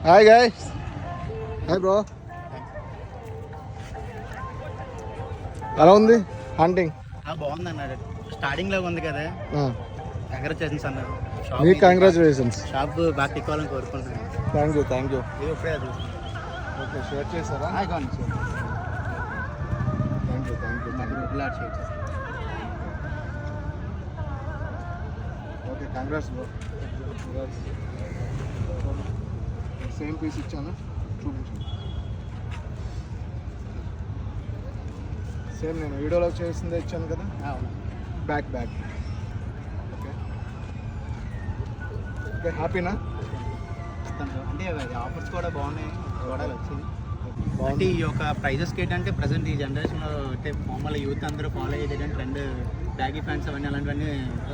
Hi guys. Hi bro. ఎలా ఉంది hunting? బాగుంది అన్నాడు. స్టార్టింగ్ లో ఉంది కదా. కంగ్రాచులేషన్స్ అన్నారు. మీకు కంగ్రాచులేషన్స్. షాప్ బాగా తిక్కోవాలని కోరుకుంటున్నాను. Thank you thank you. ఇప్పుడే ఓకే షేర్ చేస్తారా? Thank you thank you. Share చేస్తాను. Okay congrats bro. Same piece ఇచ్చాను, చూపించండి. సేమ్ నేను వీడియోలో చేసిందే ఇచ్చాను కదా. Back okay okay. హ్యాపీనా? అంటే ఆఫర్స్ కూడా బాగున్నాయి, చూడాలి వచ్చింది. అంటే ఈ యొక్క ప్రైజెస్కి ఏంటంటే ప్రజెంట్ ఈ జనరేషన్లో అంటే మామూలు యూత్ అందరూ ఫాలో అయ్యేది ఏంటంటే ట్రెండ్ బ్యాగీ ప్యాంట్స్ అవన్నీ అలాంటివన్నీ